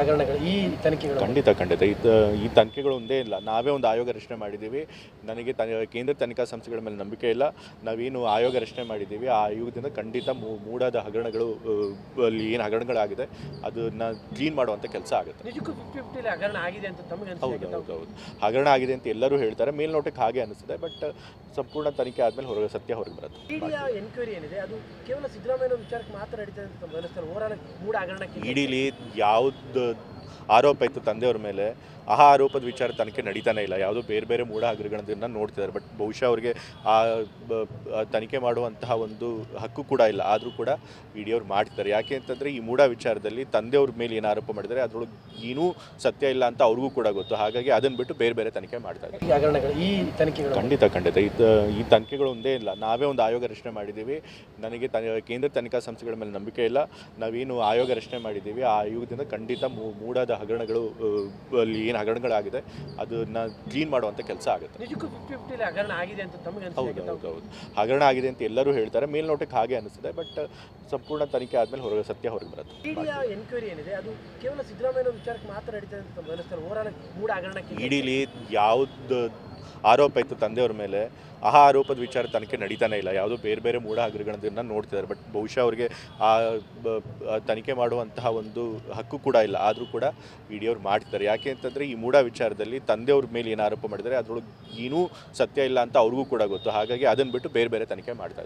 ಹಗರಣಗಳು ಈ ತನಿಖೆಗಳು? ಖಂಡಿತ ಖಂಡಿತ ಈ ತನಿಖೆಗಳು ಒಂದೇ ಇಲ್ಲ, ನಾವೇ ಒಂದು ಆಯೋಗ ರಚನೆ ಮಾಡಿದ್ದೀವಿ. ನನಗೆ ಕೇಂದ್ರ ತನಿಖಾ ಸಂಸ್ಥೆಗಳ ಮೇಲೆ ನಂಬಿಕೆ ಇಲ್ಲ. ನಾವೇನು ಆಯೋಗ ರಚನೆ ಮಾಡಿದ್ದೀವಿ, ಆ ಆಯೋಗದಿಂದ ಖಂಡಿತ ಮೂಡಾದ ಹಗರಣಗಳು ಅಲ್ಲಿ ಏನು ಹಗರಣಗಳಾಗಿದೆ ಅದನ್ನು ಕ್ಲೀನ್ ಮಾಡುವಂಥ ಕೆಲಸ ಆಗುತ್ತೆ. ನಿಜಕ್ಕೂ 50-50 ಹಗರಣ ಆಗಿದೆ ಅಂತ ತಮಗೆ ಅನಿಸುತ್ತೆ? ಹೌದು, ಹಗರಣ ಆಗಿದೆ ಅಂತ ಎಲ್ಲರೂ ಹೇಳ್ತಾರೆ, ಮೇಲ್ನೋಟಕ್ಕೆ ಹಾಗೆ ಅನಿಸುತ್ತೆ. ಬಟ್ ಸಂಪೂರ್ಣ ತನಿಖೆ ಆದಮೇಲೆ ಸತ್ಯ ಹೊರಗೆ ಬರುತ್ತೆ. ಇಡಿಯ ಎನ್ಕ್ವೈರಿ ಏನಿದೆ ಅದು ಕೇವಲ ಸಿದ್ದರಾಮಯ್ಯ ವಿಚಾರಕ್ಕೆ ಮಾತ್ರ ನಡೀತದೆ ಅಂತ ತಮಗೆ ಅನಿಸ್ತಾರೆ? ಓವರಾಲ್ ಮೂಡ ಹಗರಣಕ್ಕೆ ಇಡೀಲಿ ಯಾವ್ದು ಆರೋಪ ಇತ್ತು ತಂದೆಯವ್ರ ಮೇಲೆ, ಆ ಆರೋಪದ ವಿಚಾರ ತನಿಖೆ ನಡೀತಾನೆ ಇಲ್ಲ. ಯಾವುದೋ ಬೇರೆ ಬೇರೆ ಮೂಢ ಹಗರಣಗಳನ್ನ ನೋಡ್ತಿದ್ದಾರೆ. ಬಟ್ ಬಹುಶಃ ಅವ್ರಿಗೆ ಆ ತನಿಖೆ ಮಾಡುವಂತಹ ಒಂದು ಹಕ್ಕು ಕೂಡ ಇಲ್ಲ. ಆದರೂ ಕೂಡ ಇಡಿಯವ್ರು ಮಾಡ್ತಿದ್ದಾರೆ. ಯಾಕೆ ಅಂತಂದರೆ ಈ ಮೂಢ ವಿಚಾರದಲ್ಲಿ ತಂದೆಯವ್ರ ಮೇಲೆ ಏನು ಆರೋಪ ಮಾಡಿದ್ದಾರೆ ಅದರೊಳಗೆ ಏನೂ ಸತ್ಯ ಇಲ್ಲ ಅಂತ ಅವ್ರಿಗೂ ಕೂಡ ಗೊತ್ತು. ಹಾಗಾಗಿ ಅದನ್ನು ಬಿಟ್ಟು ಬೇರೆ ಬೇರೆ ತನಿಖೆ ಮಾಡ್ತಾರೆ. ಈ ಹಗರಣಗಳು ಈ ತನಿಖೆಗಳು? ಖಂಡಿತ ಈ ತನಿಖೆಗಳು ಒಂದೇ ಇಲ್ಲ, ನಾವೇ ಒಂದು ಆಯೋಗ ರಚನೆ ಮಾಡಿದ್ದೀವಿ. ನನಗೆ ಕೇಂದ್ರ ತನಿಖಾ ಸಂಸ್ಥೆಗಳ ಮೇಲೆ ನಂಬಿಕೆ ಇಲ್ಲ. ನಾವೇನು ಆಯೋಗ ರಚನೆ ಮಾಡಿದ್ದೀವಿ, ಆ ಆಯೋಗದಿಂದ ಖಂಡಿತ ಮೂಡಾದ ಹಗರಣಗಳು ಅಲ್ಲಿ ಏನು ಹಗರಣಗಳಾಗಿದೆ ಅದನ್ನು ಕ್ಲೀನ್ ಮಾಡುವಂಥ ಕೆಲಸ ಆಗುತ್ತೆ. ನಿಜಕ್ಕೂ 50-50 ಹಗರಣ ಆಗಿದೆ ಅಂತ ತಮಗೆ ಅನಿಸುತ್ತೆ? ಹೌದು, ಹಗರಣ ಆಗಿದೆ ಅಂತ ಎಲ್ಲರೂ ಹೇಳ್ತಾರೆ, ಮೇಲ್ನೋಟಕ್ಕೆ ಹಾಗೆ ಅನಿಸುತ್ತೆ. ಬಟ್ ಸಂಪೂರ್ಣ ತನಿಖೆ ಆದಮೇಲೆ ಸತ್ಯ ಹೊರಗೆ ಬರುತ್ತೆ. ಇಡಿಯ ಎನ್ಕ್ವೈರಿ ಏನಿದೆ ಅದು ಕೇವಲ ಸಿದ್ದರಾಮಯ್ಯ ವಿಚಾರಕ್ಕೆ ಮಾತ್ರ ನಡೀತದೆ ಅಂತ ತಮಗೆ ಅನಿಸ್ತಾರೆ? ಓವರಾಲ್ ಮೂಡ ಹಗರಣಕ್ಕೆ ಇಡೀಲಿ ಯಾವ್ದು ಆರೋಪ ಇತ್ತು ತಂದೆಯವ್ರ ಮೇಲೆ, ಆ ಆರೋಪದ ವಿಚಾರ ತನಿಖೆ ನಡೀತಾನೆ ಇಲ್ಲ. ಯಾವುದೋ ಬೇರೆ ಬೇರೆ ಮೂಢ ಹಗರಣಗಳನ್ನ ನೋಡ್ತಿದ್ದಾರೆ. ಬಟ್ ಬಹುಶಃ ಅವ್ರಿಗೆ ಆ ತನಿಖೆ ಮಾಡುವಂತಹ ಒಂದು ಹಕ್ಕು ಕೂಡ ಇಲ್ಲ. ಆದರೂ ಕೂಡ ಇಡಿಯವ್ರು ಮಾಡ್ತಿದ್ದಾರೆ. ಯಾಕೆ ಅಂತಂದರೆ ಈ ಮೂಢ ವಿಚಾರದಲ್ಲಿ ತಂದೆಯವ್ರ ಮೇಲೆ ಏನು ಆರೋಪ ಮಾಡಿದ್ದಾರೆ ಅದರೊಳಗೆ ಏನೂ ಸತ್ಯ ಇಲ್ಲ ಅಂತ ಅವ್ರಿಗೂ ಕೂಡ ಗೊತ್ತು. ಹಾಗಾಗಿ ಅದನ್ನು ಬಿಟ್ಟು ಬೇರೆ ಬೇರೆ ತನಿಖೆ ಮಾಡ್ತಾರೆ.